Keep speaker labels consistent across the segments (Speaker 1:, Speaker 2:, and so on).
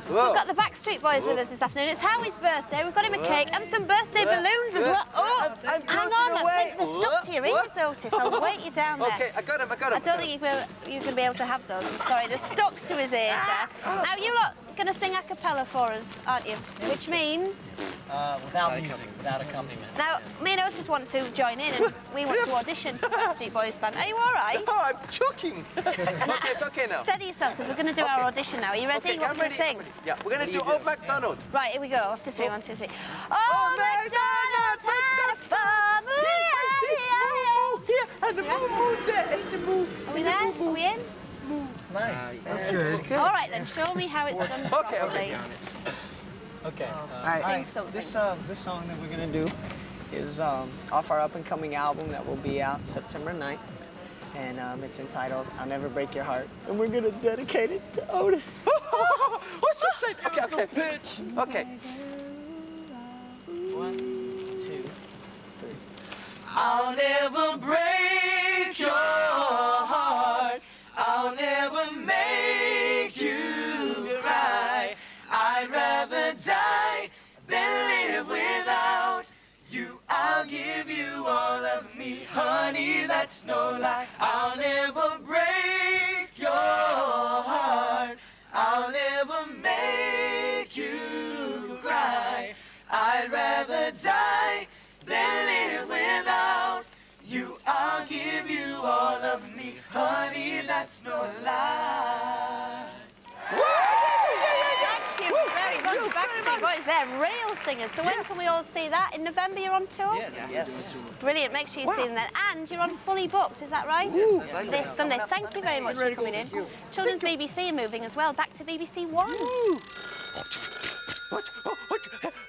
Speaker 1: Whoa.
Speaker 2: We've got the Backstreet Boys with us this afternoon. It's Howie's birthday. We've got him a cake and some birthday balloons as well. Oh,
Speaker 1: I'm
Speaker 2: hang on.
Speaker 1: away.
Speaker 2: They're stuck to your ears, Otis. I'll weight you down there.
Speaker 1: Okay, I got him.
Speaker 2: I don't think you're going to be able to have those. I'm sorry. They're stuck to his ears there. Now, you lot going to sing a cappella for us, aren't you? Which means...
Speaker 3: without music, without accompaniment.
Speaker 2: Now, me and Otis want to join in and we want to audition for the Backstreet Boys band. Are you all right?
Speaker 1: Oh, I'm choking. Okay, it's okay now.
Speaker 2: Steady yourself, because we're going to do our audition now. Are you ready?
Speaker 1: Okay,
Speaker 2: What are
Speaker 1: I'm
Speaker 2: you going to
Speaker 1: ready.
Speaker 2: sing?
Speaker 1: Yeah, we're going to do Old MacDonald.
Speaker 2: Right, here we go. After two, 1, 2, 3. Oh, MacDonald had a farm.
Speaker 1: And the moon there, and the moon.
Speaker 2: Are we there? Are we in?
Speaker 3: It's nice.
Speaker 4: That's good.
Speaker 2: All right, then. Show me how it's done properly.
Speaker 3: Okay.
Speaker 4: All right.
Speaker 2: Sing something.
Speaker 4: This song that we're gonna do is off our up-and-coming album that will be out September 9th, and it's entitled "I'll Never Break Your Heart," and we're gonna dedicate it to Otis.
Speaker 1: What's so sad? Okay.
Speaker 4: Pitch.
Speaker 1: Okay.
Speaker 4: 1, 2, 3.
Speaker 5: I'll never break your heart. I'll never make you cry. I'd rather die than live without you. I'll give you all of me, honey, that's no lie. I'll never break your heart. I'll never make you cry. I'd rather die than live without you. I'll give you all of me, honey, that's no lie.
Speaker 2: Thank you very much, Backstreet Boys. They're real singers. So when can we all see that? In November you're on tour?
Speaker 3: Yes.
Speaker 2: Brilliant. Make sure you see them then. And you're on Fully Booked, is that right? This Sunday. Thank you very much for coming in. Children's BBC are moving as well, back to BBC One.
Speaker 1: What?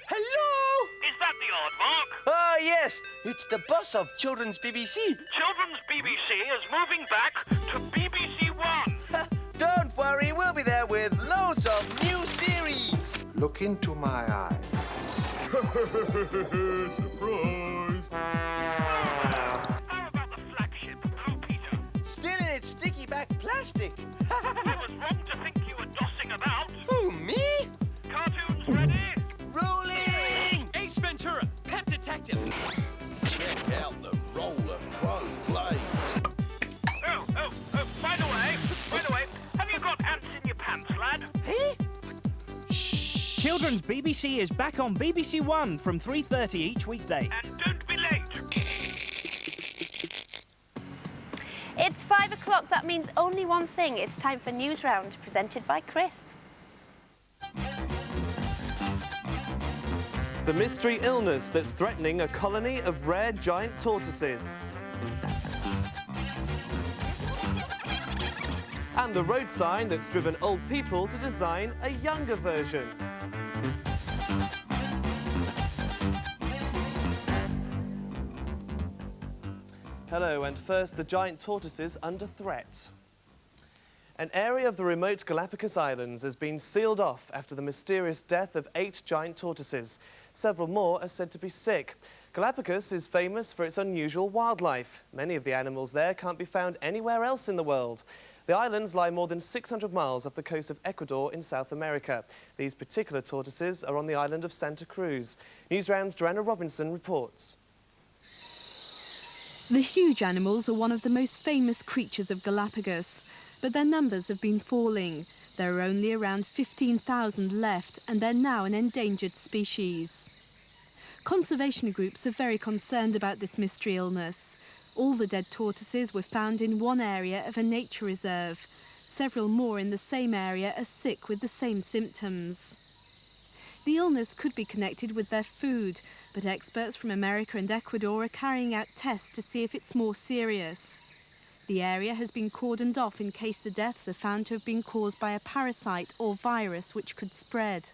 Speaker 1: Hello?
Speaker 6: Is that the Aardvark?
Speaker 1: Ah, yes. It's the boss of Children's BBC.
Speaker 6: Children's BBC is moving back to BBC One.
Speaker 1: Don't worry, we'll be there with loads of new series.
Speaker 7: Look into my eyes.
Speaker 1: Surprise!
Speaker 6: How about the flagship, Blue Peter?
Speaker 1: Still in its sticky back plastic.
Speaker 6: I was wrong to think you were dossing about.
Speaker 1: Who, me?
Speaker 6: Cartoons ready?
Speaker 1: Rolling!
Speaker 8: Ace Ventura, Pet Detective.
Speaker 9: Check out the roller pro play.
Speaker 6: Oh, by the way, have you got ants in your pants, lad?
Speaker 1: Hey?
Speaker 8: Children's BBC is back on BBC One from 3:30 each weekday.
Speaker 6: And don't be late.
Speaker 2: It's 5 o'clock. That means only one thing. It's time for Newsround, presented by Chris.
Speaker 10: The mystery illness that's threatening a colony of rare giant tortoises. And the road sign that's driven old people to design a younger version. Hello, and first, the giant tortoises under threat. An area of the remote Galapagos Islands has been sealed off after the mysterious death of 8 giant tortoises. Several more are said to be sick. Galapagos is famous for its unusual wildlife. Many of the animals there can't be found anywhere else in the world. The islands lie more than 600 miles off the coast of Ecuador in South America. These particular tortoises are on the island of Santa Cruz. Newsround's Joanna Robinson reports.
Speaker 11: The huge animals are one of the most famous creatures of Galapagos, but their numbers have been falling. There are only around 15,000 left, and they're now an endangered species. Conservation groups are very concerned about this mystery illness. All the dead tortoises were found in one area of a nature reserve. Several more in the same area are sick with the same symptoms. The illness could be connected with their food, but experts from America and Ecuador are carrying out tests to see if it's more serious. The area has been cordoned off in case the deaths are found to have been caused by a parasite or virus which could spread.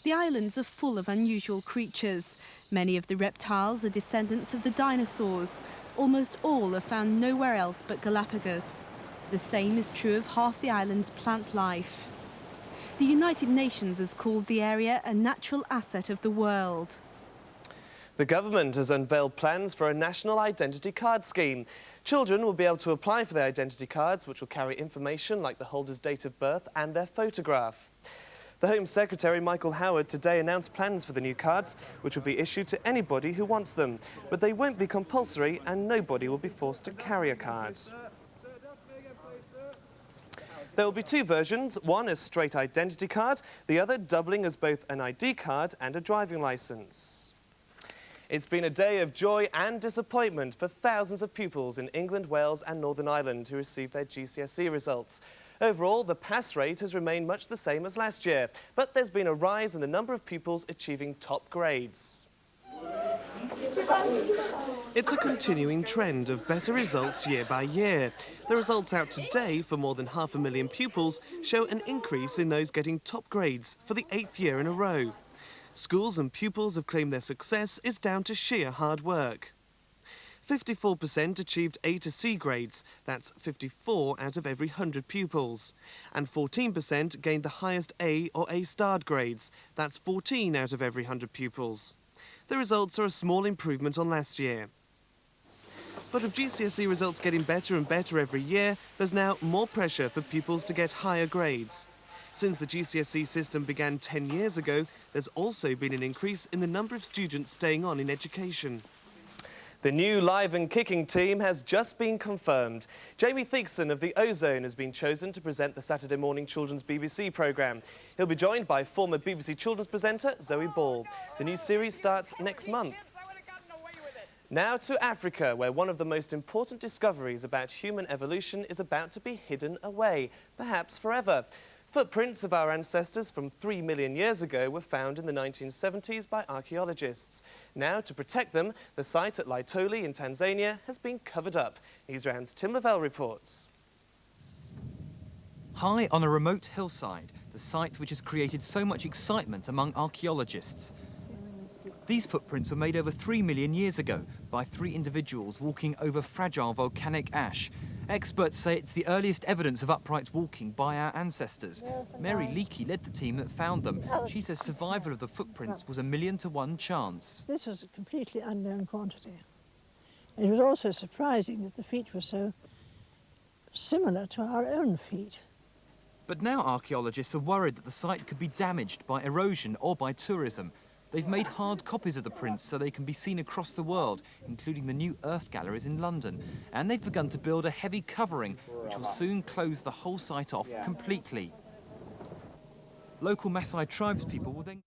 Speaker 11: The islands are full of unusual creatures. Many of the reptiles are descendants of the dinosaurs. Almost all are found nowhere else but Galapagos. The same is true of half the island's plant life. The United Nations has called the area a natural asset of the world.
Speaker 10: The government has unveiled plans for a national identity card scheme. Children will be able to apply for their identity cards, which will carry information like the holder's date of birth and their photograph. The Home Secretary, Michael Howard, today announced plans for the new cards, which will be issued to anybody who wants them. But they won't be compulsory and nobody will be forced to carry a card. There will be two versions, one a straight identity card, the other doubling as both an ID card and a driving licence. It's been a day of joy and disappointment for thousands of pupils in England, Wales and Northern Ireland who received their GCSE results. Overall, the pass rate has remained much the same as last year, but there's been a rise in the number of pupils achieving top grades. It's a continuing trend of better results year by year. The results out today for more than 500,000 pupils show an increase in those getting top grades for the 8th year in a row. Schools and pupils have claimed their success is down to sheer hard work. 54% achieved A to C grades, that's 54 out of every 100 pupils. And 14% gained the highest A or A-starred grades, that's 14 out of every 100 pupils. The results are a small improvement on last year. But with GCSE results getting better and better every year, there's now more pressure for pupils to get higher grades. Since the GCSE system began 10 years ago, there's also been an increase in the number of students staying on in education. The new live and kicking team has just been confirmed. Jamie Theakston of the Ozone has been chosen to present the Saturday morning children's BBC programme. He'll be joined by former BBC children's presenter Zoe Ball. The new series starts next month. Now to Africa, where one of the most important discoveries about human evolution is about to be hidden away, perhaps forever. Footprints of our ancestors from 3 million years ago were found in the 1970s by archaeologists. Now, to protect them, the site at Laitoli in Tanzania has been covered up. Newsround's Tim Lavelle reports.
Speaker 12: High on a remote hillside, the site which has created so much excitement among archaeologists. These footprints were made over 3 million years ago by 3 individuals walking over fragile volcanic ash. Experts say it's the earliest evidence of upright walking by our ancestors. Mary Leakey led the team that found them. She says survival of the footprints was a 1,000,000 to 1 chance.
Speaker 13: This was a completely unknown quantity. It was also surprising that the feet were so similar to our own feet.
Speaker 12: But now archaeologists are worried that the site could be damaged by erosion or by tourism. They've made hard copies of the prints so they can be seen across the world, including the new Earth galleries in London. And they've begun to build a heavy covering, which will soon close the whole site off completely. Local Maasai tribespeople will then...